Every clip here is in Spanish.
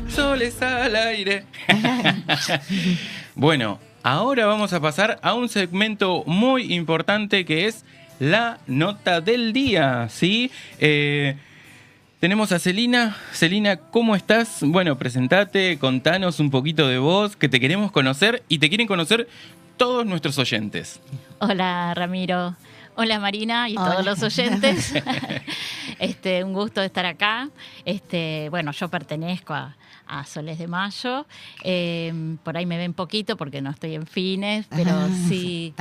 soles al aire. Bueno, ahora vamos a pasar a un segmento muy importante que es la nota del día, ¿sí? Tenemos a Celina. Celina, ¿cómo estás? Bueno, presentate, contanos un poquito de vos, que te queremos conocer y te quieren conocer todos nuestros oyentes. Hola, Ramiro. Hola, Marina y Hola. todos los oyentes. Un gusto de estar acá. Bueno, yo pertenezco a Soles de Mayo. Por ahí me ven poquito porque no estoy en Fines, pero sí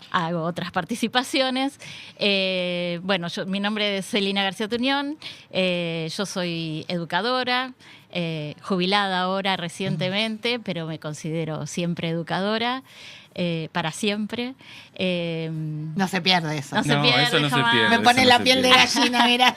hago otras participaciones. Bueno, mi nombre es Celina García Tuñón. Yo soy educadora, jubilada ahora recientemente, pero me considero siempre educadora. Para siempre. No se pierde eso. No se pierde, eso no jamás. se pierde. Me pone eso la no piel se de pierde. gallina, mira.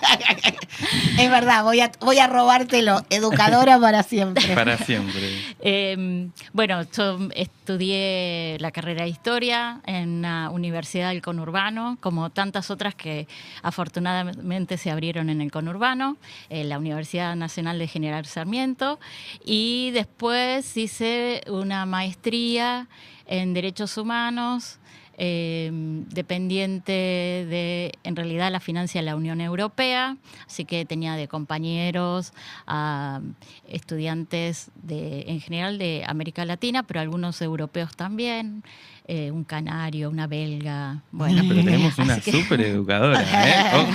Es verdad, voy a robártelo. Educadora para siempre. Para siempre. Bueno, yo estudié la carrera de Historia en la Universidad del Conurbano, como tantas otras que afortunadamente se abrieron en el Conurbano, la Universidad Nacional de General Sarmiento, y después hice una maestría en Derechos Humanos, dependiente de, en realidad, la financia la Unión Europea, así que tenía de compañeros a estudiantes en general de América Latina, pero algunos europeos también, un canario, una belga. Bueno, Pero tenemos una así que súper educadora, ¿eh?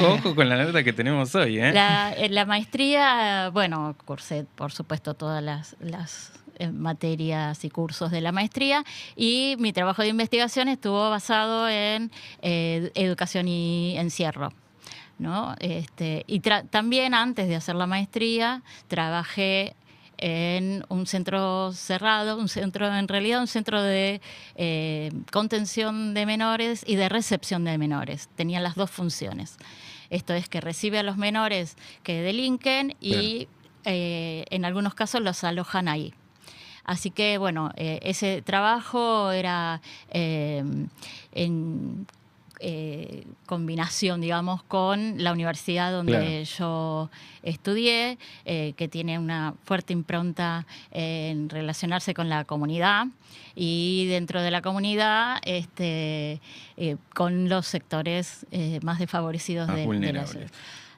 Ojo con la nota que tenemos hoy, ¿eh? la maestría, bueno, cursé, por supuesto, todas las materias y cursos de la maestría, y mi trabajo de investigación estuvo basado en educación y encierro, ¿no? Y también antes de hacer la maestría trabajé en un centro cerrado, un centro de contención de menores y de recepción de menores. Tenía las dos funciones. Esto es que recibe a los menores que delinquen y en algunos casos los alojan ahí. Así que, bueno, ese trabajo era en combinación, digamos, con la universidad donde yo estudié, que tiene una fuerte impronta en relacionarse con la comunidad y dentro de la comunidad con los sectores más desfavorecidos de la ciudad.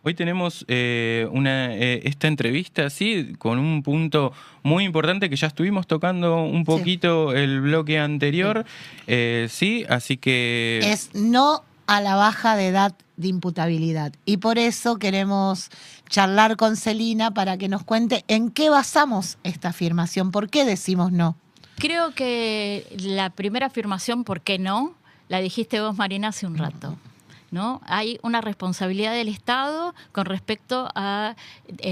Hoy tenemos esta entrevista así con un punto muy importante que ya estuvimos tocando un poquito el bloque anterior, sí, así que... Es no a la baja de edad de imputabilidad. Y por eso queremos charlar con Celina para que nos cuente en qué basamos esta afirmación, por qué decimos no. Creo que la primera afirmación, ¿por qué no?, la dijiste vos, Marina, hace un rato, ¿no? Hay una responsabilidad del Estado con respecto a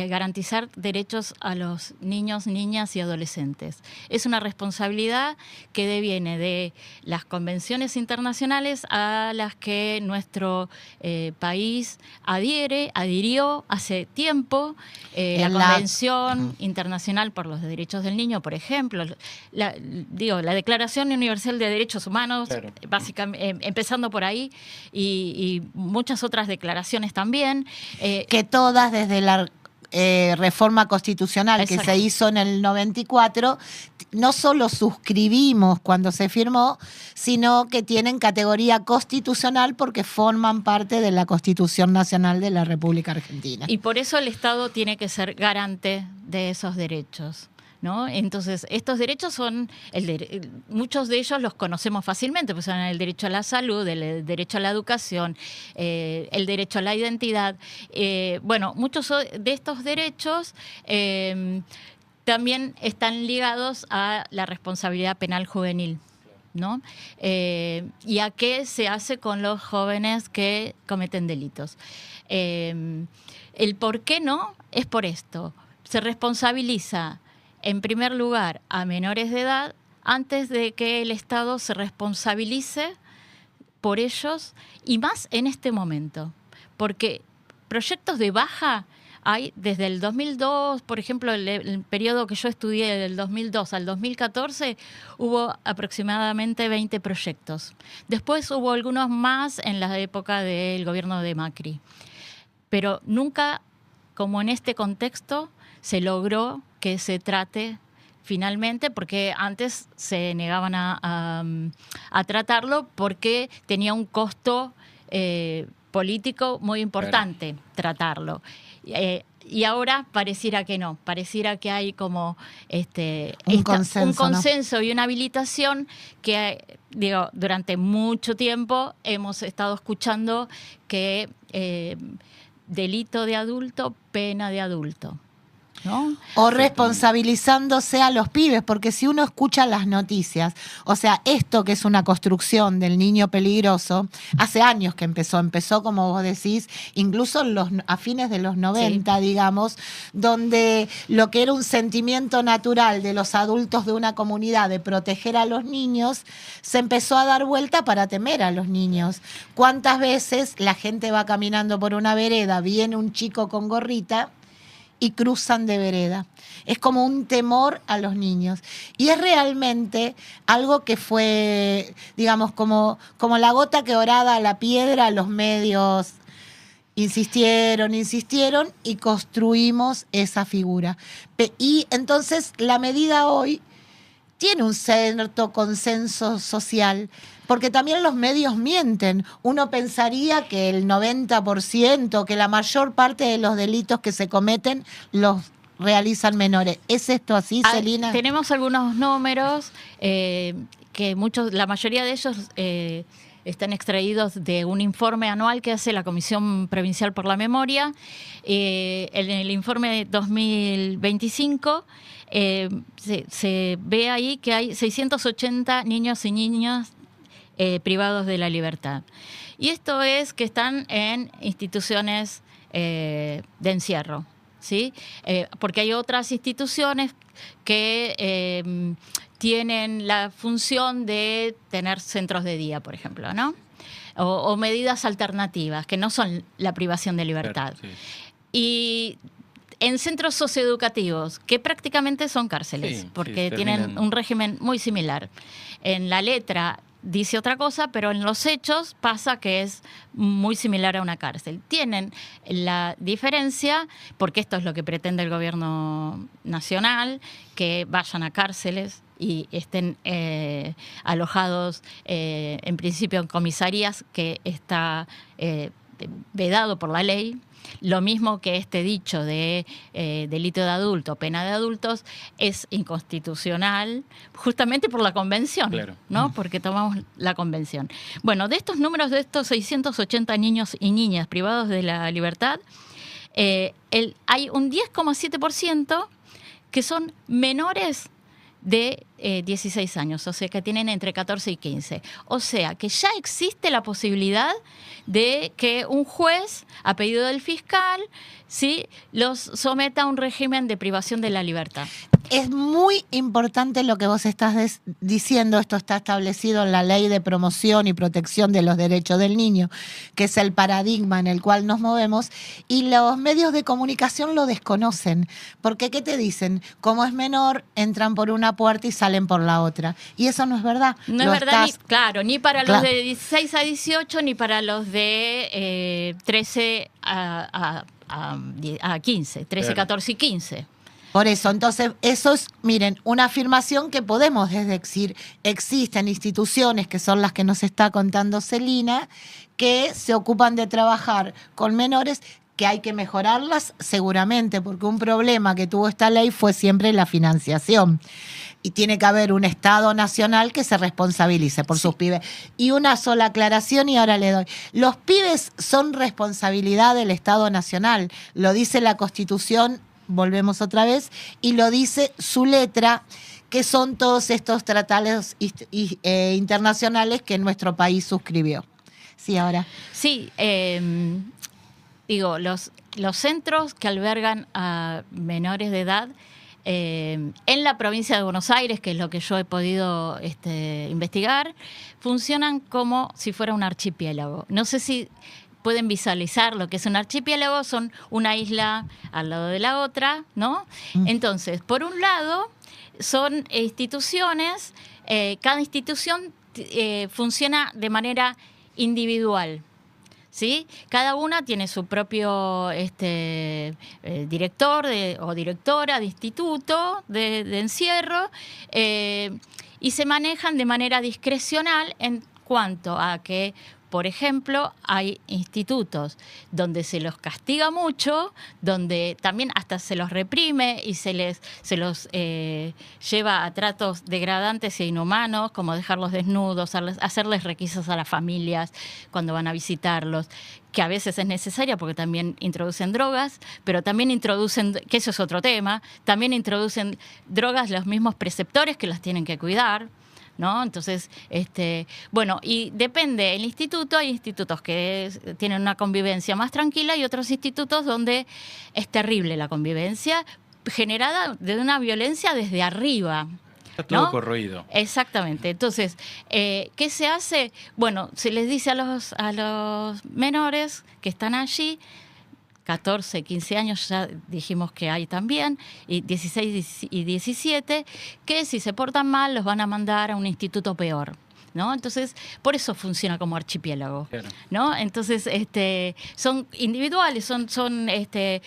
garantizar derechos a los niños, niñas y adolescentes. Es una responsabilidad que deviene de las convenciones internacionales a las que nuestro país adhirió hace tiempo. La Convención Internacional por los Derechos del Niño, por ejemplo, la Declaración Universal de Derechos Humanos, básicamente, empezando por ahí, y muchas otras declaraciones también. Que todas desde la reforma constitucional que se hizo en el 94, no solo suscribimos cuando se firmó, sino que tienen categoría constitucional porque forman parte de la Constitución Nacional de la República Argentina. Y por eso el Estado tiene que ser garante de esos derechos, ¿no? Entonces, estos derechos son, muchos de ellos los conocemos fácilmente, pues son el derecho a la salud, el derecho a la educación, el derecho a la identidad. Bueno, muchos de estos derechos también están ligados a la responsabilidad penal juvenil, ¿no? Y a qué se hace con los jóvenes que cometen delitos. El por qué no es por esto. Se responsabiliza en primer lugar a menores de edad antes de que el Estado se responsabilice por ellos, y más en este momento, porque proyectos de baja hay desde el 2002, por ejemplo, el periodo que yo estudié del 2002 al 2014, hubo aproximadamente 20 proyectos. Después hubo algunos más en la época del gobierno de Macri, pero nunca como en este contexto se logró que se trate finalmente, porque antes se negaban a tratarlo porque tenía un costo político muy importante tratarlo. Y ahora pareciera que no, pareciera que hay como un consenso, ¿no? Y una habilitación que, digo, durante mucho tiempo hemos estado escuchando que delito de adulto, pena de adulto, ¿no? O responsabilizándose a los pibes, porque si uno escucha las noticias, o sea, esto que es una construcción del niño peligroso, hace años que empezó como vos decís, incluso a fines de los 90, sí, digamos, donde lo que era un sentimiento natural de los adultos de una comunidad de proteger a los niños, se empezó a dar vuelta para temer a los niños. ¿Cuántas veces la gente va caminando por una vereda, viene un chico con gorrita y cruzan de vereda? Es como un temor a los niños. Y es realmente algo que fue, digamos, como la gota que horada a la piedra. Los medios insistieron y construimos esa figura. Y entonces la medida hoy tiene un cierto consenso social, porque también los medios mienten. Uno pensaría que el 90%, que la mayor parte de los delitos que se cometen los realizan menores. ¿Es esto así, Celina? Tenemos algunos números que la mayoría de ellos están extraídos de un informe anual que hace la Comisión Provincial por la Memoria. En el informe 2025 se ve ahí que hay 680 niños y niñas privados de la libertad. Y esto es que están en instituciones de encierro, ¿sí? Porque hay otras instituciones que tienen la función de tener centros de día, por ejemplo, ¿no? O medidas alternativas, que no son la privación de libertad. Claro, sí. Y en centros socioeducativos, que prácticamente son cárceles, sí, porque tienen un régimen muy similar. En la letra dice otra cosa, pero en los hechos pasa que es muy similar a una cárcel. Tienen la diferencia, porque esto es lo que pretende el gobierno nacional, que vayan a cárceles y estén alojados en principio en comisarías, que está vedado por la ley. Lo mismo que este dicho de delito de adulto, pena de adultos, es inconstitucional justamente por la convención, claro, ¿no? Porque tomamos la convención. Bueno, de estos números, de estos 680 niños y niñas privados de la libertad, hay un 10,7% que son menores de 16 años, o sea, que tienen entre 14 y 15. O sea, que ya existe la posibilidad de que un juez, a pedido del fiscal, ¿sí?, los someta a un régimen de privación de la libertad. Es muy importante lo que vos estás diciendo. Esto está establecido en la Ley de Promoción y Protección de los Derechos del Niño, que es el paradigma en el cual nos movemos, y los medios de comunicación lo desconocen. Porque, ¿qué te dicen? Como es menor, entran por una puerta y salen por la otra. Y eso no es verdad. No es verdad, ni para los de 16 a 18, ni para los de 13 a 15, 13, claro, 14 y 15. Por eso, entonces, eso es, miren, una afirmación que podemos decir. Existen instituciones, que son las que nos está contando Celina, que se ocupan de trabajar con menores, que hay que mejorarlas seguramente, porque un problema que tuvo esta ley fue siempre la financiación. Y tiene que haber un Estado nacional que se responsabilice por sus pibes. Y una sola aclaración, y ahora le doy. Los pibes son responsabilidad del Estado nacional. Lo dice la Constitución, volvemos otra vez, y lo dice su letra, que son todos estos tratados internacionales que nuestro país suscribió. Sí, ahora. Sí, digo, los centros que albergan a menores de edad en la provincia de Buenos Aires, que es lo que yo he podido investigar, funcionan como si fuera un archipiélago. No sé si pueden visualizar lo que es un archipiélago. Son una isla al lado de la otra, ¿no? Entonces, por un lado, son instituciones, cada institución funciona de manera individual, ¿sí? Cada una tiene su propio director o directora de instituto de encierro, y se manejan de manera discrecional en cuanto a que, por ejemplo, hay institutos donde se los castiga mucho, donde también hasta se los reprime y se los lleva a tratos degradantes e inhumanos, como dejarlos desnudos, hacerles requisas a las familias cuando van a visitarlos, que a veces es necesaria porque también introducen drogas, pero también introducen, que eso es otro tema, también introducen drogas los mismos preceptores que las tienen que cuidar, ¿no? Entonces, bueno, y depende el instituto. Hay institutos que tienen una convivencia más tranquila y otros institutos donde es terrible la convivencia generada de una violencia desde arriba. Está todo ¿no? corroído. Exactamente. Entonces, ¿qué se hace? Bueno, se les dice a los menores que están allí, 14, 15 años ya dijimos que hay también, y 16 y 17, que si se portan mal los van a mandar a un instituto peor, ¿no? Entonces, por eso funciona como archipiélago, Claro. ¿no? Entonces, son individuales,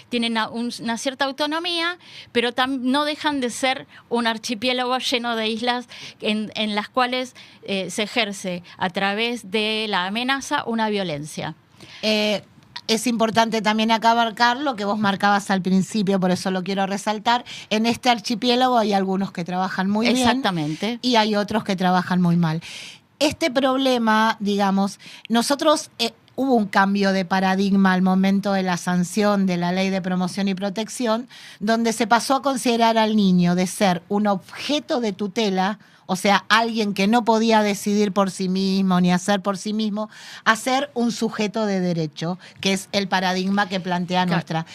tienen una cierta autonomía, pero no dejan de ser un archipiélago lleno de islas en las cuales se ejerce a través de la amenaza una violencia. Es importante también acá abarcar lo que vos marcabas al principio, por eso lo quiero resaltar. En este archipiélago hay algunos que trabajan muy bien. Exactamente. Y hay otros que trabajan muy mal. Este problema, digamos, nosotros hubo un cambio de paradigma al momento de la sanción de la Ley de Promoción y Protección, donde se pasó a considerar al niño de ser un objeto de tutela, o sea, alguien que no podía decidir por sí mismo ni hacer por sí mismo, a ser un sujeto de derecho, que es el paradigma que plantea nuestra.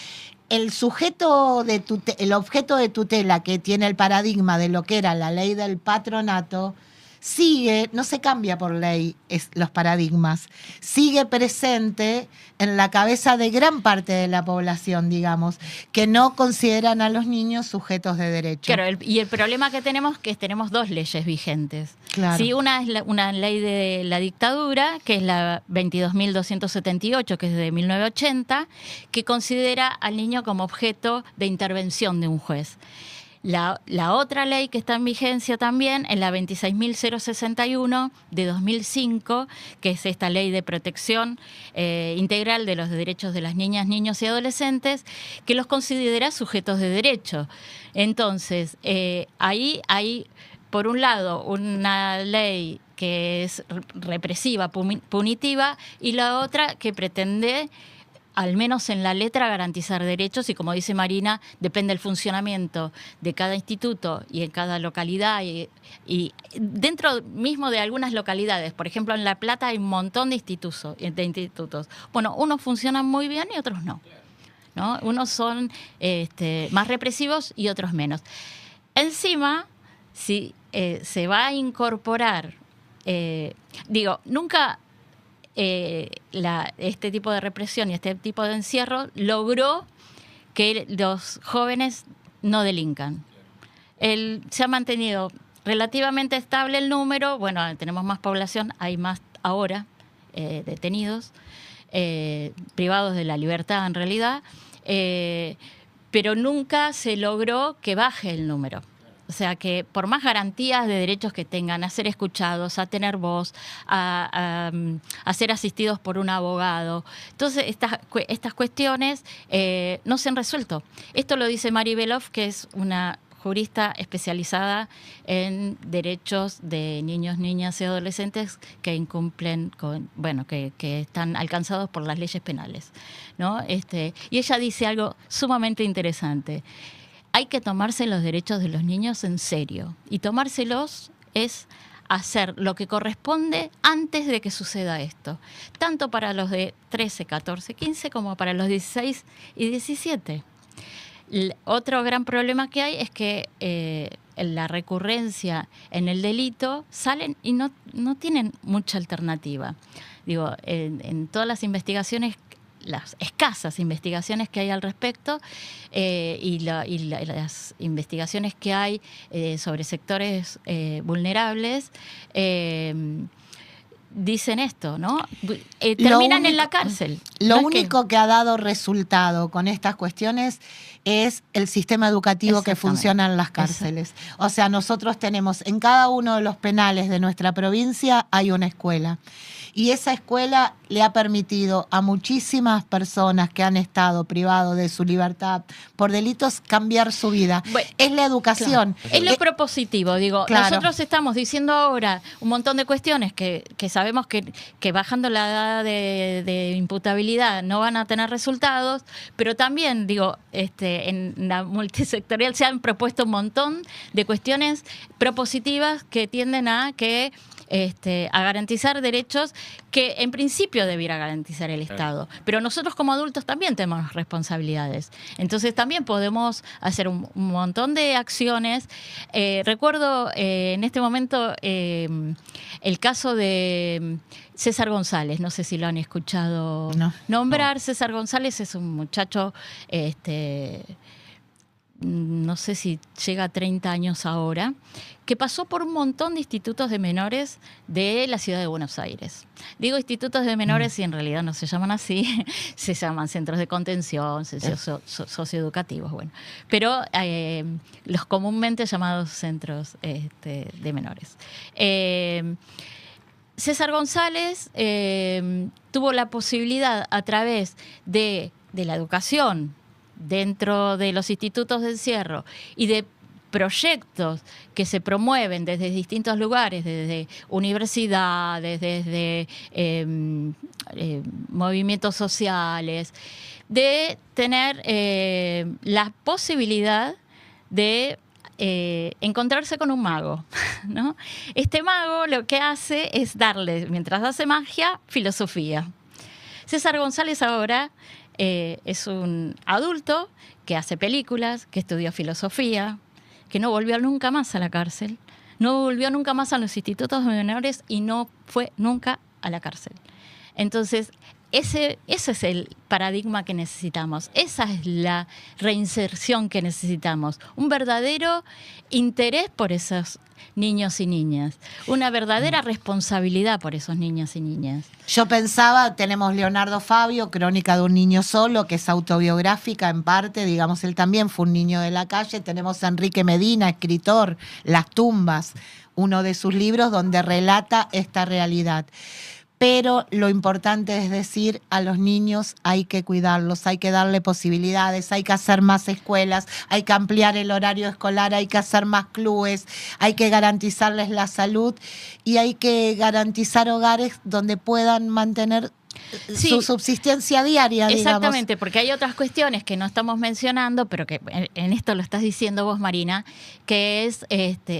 El el objeto de tutela que tiene el paradigma de lo que era la ley del patronato, sigue, no se cambia por ley los paradigmas, sigue presente en la cabeza de gran parte de la población, digamos, que no consideran a los niños sujetos de derecho. Claro, y el problema que tenemos es que tenemos dos leyes vigentes. Claro. Sí, una es una ley de la dictadura, que es la 22.278, que es de 1980, que considera al niño como objeto de intervención de un juez. La otra ley que está en vigencia también es la 26.061 de 2005, que es esta ley de protección integral de los derechos de las niñas, niños y adolescentes, que los considera sujetos de derecho. Entonces, ahí hay, por un lado, una ley que es represiva, punitiva, y la otra que pretende, al menos en la letra, garantizar derechos, y como dice Marina, depende del funcionamiento de cada instituto y en cada localidad y dentro mismo de algunas localidades. Por ejemplo, en La Plata hay un montón de institutos. Bueno, unos funcionan muy bien y otros no, ¿no? Unos son más represivos y otros menos. Encima, si se va a incorporar, nunca... este tipo de represión y este tipo de encierro logró que los jóvenes no delincan. Se ha mantenido relativamente estable el número. Bueno, tenemos más población, hay más ahora detenidos, privados de la libertad en realidad, pero nunca se logró que baje el número. O sea, que por más garantías de derechos que tengan, a ser escuchados, a tener voz, a ser asistidos por un abogado, entonces estas cuestiones no se han resuelto. Esto lo dice Mari Beloff, que es una jurista especializada en derechos de niños, niñas y adolescentes que incumplen que están alcanzados por las leyes penales, ¿no? Y ella dice algo sumamente interesante. Hay que tomarse los derechos de los niños en serio. Y tomárselos es hacer lo que corresponde antes de que suceda esto. Tanto para los de 13, 14, 15 como para los 16 y 17. Otro gran problema que hay es que la recurrencia en el delito salen y no tienen mucha alternativa. En todas las investigaciones, las escasas investigaciones que hay al respecto y las investigaciones que hay sobre sectores vulnerables, dicen esto, ¿no? Terminan en la cárcel. Lo único que ha dado resultado con estas cuestiones es el sistema educativo que funciona en las cárceles. O sea, nosotros tenemos en cada uno de los penales de nuestra provincia hay una escuela. Y esa escuela le ha permitido a muchísimas personas que han estado privados de su libertad por delitos cambiar su vida. Bueno, es la educación. Claro. Es lo propositivo, digo. Claro. Nosotros estamos diciendo ahora un montón de cuestiones que sabemos que bajando la edad de imputabilidad no van a tener resultados, pero también, digo, en la multisectorial se han propuesto un montón de cuestiones propositivas que tienden a garantizar derechos que en principio debiera garantizar el Estado. Pero nosotros como adultos también tenemos responsabilidades. Entonces también podemos hacer un montón de acciones. Recuerdo en este momento el caso de César González, no sé si lo han escuchado nombrar. No. César González es un muchacho, no sé si llega a 30 años ahora, que pasó por un montón de institutos de menores de la ciudad de Buenos Aires. Digo institutos de menores y en realidad no se llaman así, se llaman centros de contención, socioeducativos, bueno. Pero los comúnmente llamados centros de menores. César González tuvo la posibilidad a través de la educación dentro de los institutos de encierro y de proyectos que se promueven desde distintos lugares, desde universidades, desde movimientos sociales, de tener la posibilidad de encontrarse con un mago, ¿no? Este mago lo que hace es darle, mientras hace magia, filosofía. César González ahora es un adulto que hace películas, que estudió filosofía, que no volvió nunca más a la cárcel, no volvió nunca más a los institutos de menores y no fue nunca a la cárcel. Entonces, ese es el paradigma que necesitamos, esa es la reinserción que necesitamos, un verdadero interés por esos niños y niñas, una verdadera responsabilidad por esos niños y niñas. Yo pensaba, tenemos Leonardo Fabio, Crónica de un niño solo, que es autobiográfica en parte, digamos, él también fue un niño de la calle. Tenemos a Enrique Medina, escritor, Las tumbas, uno de sus libros donde relata esta realidad. Pero lo importante es decir, a los niños hay que cuidarlos, hay que darle posibilidades, hay que hacer más escuelas, hay que ampliar el horario escolar, hay que hacer más clubes, hay que garantizarles la salud y hay que garantizar hogares donde puedan mantener su subsistencia diaria, exactamente, digamos. Porque hay otras cuestiones que no estamos mencionando, pero que en esto lo estás diciendo vos, Marina, que es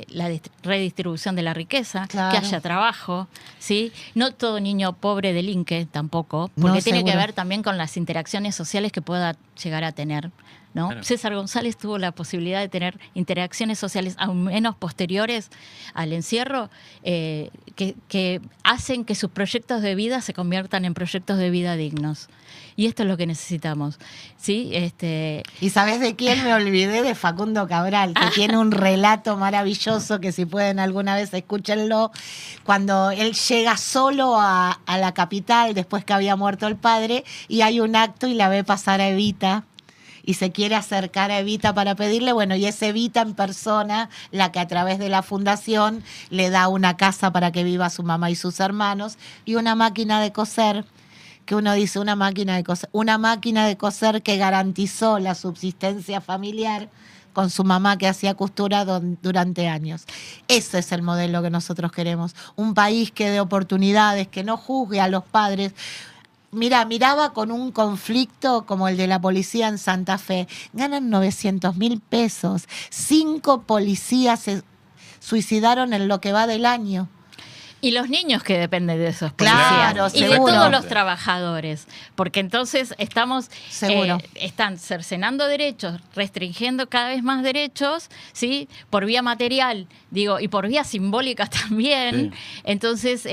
la redistribución de la riqueza, claro, que haya trabajo, ¿sí? No todo niño pobre delinque tampoco, porque tiene que ver también con las interacciones sociales que pueda llegar a tener, ¿no? Claro. César González tuvo la posibilidad de tener interacciones sociales aún menos posteriores al encierro que hacen que sus proyectos de vida se conviertan en proyectos de vida dignos. Y esto es lo que necesitamos, ¿sí? ¿Y sabes de quién me olvidé? De Facundo Cabral, que tiene un relato maravilloso que si pueden alguna vez escúchenlo, cuando él llega solo a la capital después que había muerto el padre y hay un acto y la ve pasar a Evita y se quiere acercar a Evita para pedirle, bueno, y es Evita en persona la que a través de la fundación le da una casa para que viva su mamá y sus hermanos y una máquina de coser, que uno dice una máquina de coser que garantizó la subsistencia familiar con su mamá que hacía costura durante años. Ese es el modelo que nosotros queremos, un país que dé oportunidades, que no juzgue a los padres. Miraba con un conflicto como el de la policía en Santa Fe. Ganan 900.000 pesos. 5 policías se suicidaron en lo que va del año. Y los niños que dependen de esos policías. Claro, y seguro. de todos los trabajadores. Porque entonces están cercenando derechos, restringiendo cada vez más derechos, ¿sí? Por vía material, digo, y por vía simbólica también. Sí. Entonces,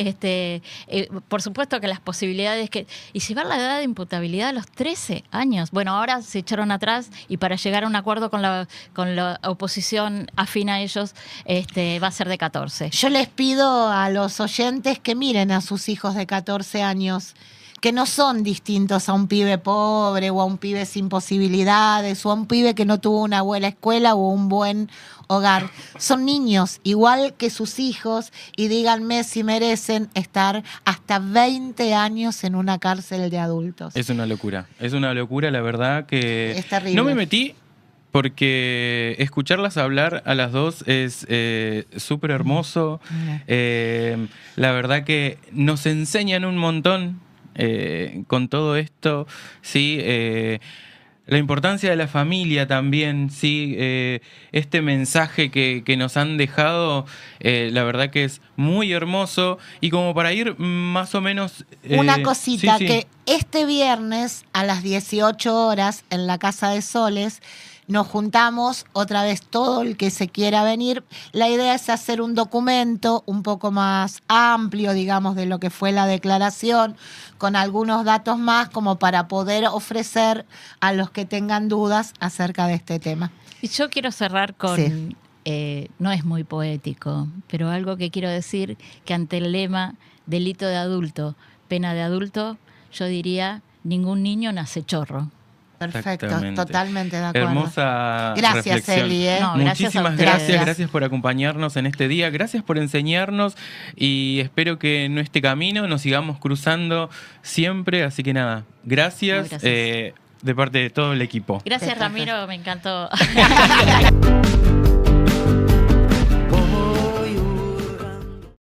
por supuesto que las posibilidades y llevar la edad de imputabilidad a los 13 años. Bueno, ahora se echaron atrás y para llegar a un acuerdo con la oposición afín a ellos, va a ser de 14. Yo les pido a los los oyentes que miren a sus hijos de 14 años, que no son distintos a un pibe pobre o a un pibe sin posibilidades o a un pibe que no tuvo una buena escuela o un buen hogar. Son niños, igual que sus hijos, y díganme si merecen estar hasta 20 años en una cárcel de adultos. Es una locura, la verdad que... Es terrible. No me metí porque escucharlas hablar a las dos es súper hermoso. La verdad que nos enseñan un montón con todo esto, ¿sí? La importancia de la familia también, ¿sí? Este mensaje que nos han dejado, la verdad que es muy hermoso. Y como para ir más o menos... Una cosita, sí. que este viernes a las 18 horas en la Casa de Soles nos juntamos otra vez todo el que se quiera venir. La idea es hacer un documento un poco más amplio, digamos, de lo que fue la declaración, con algunos datos más como para poder ofrecer a los que tengan dudas acerca de este tema. Y yo quiero cerrar con, no es muy poético, pero algo que quiero decir, que ante el lema delito de adulto, pena de adulto, yo diría, ningún niño nace chorro. Perfecto, totalmente de acuerdo. Hermosa gracias, reflexión. Eli. No, muchísimas gracias por acompañarnos en este día, gracias por enseñarnos y espero que en este camino nos sigamos cruzando siempre, así que nada, gracias. De parte de todo el equipo. Gracias, Ramiro, me encantó.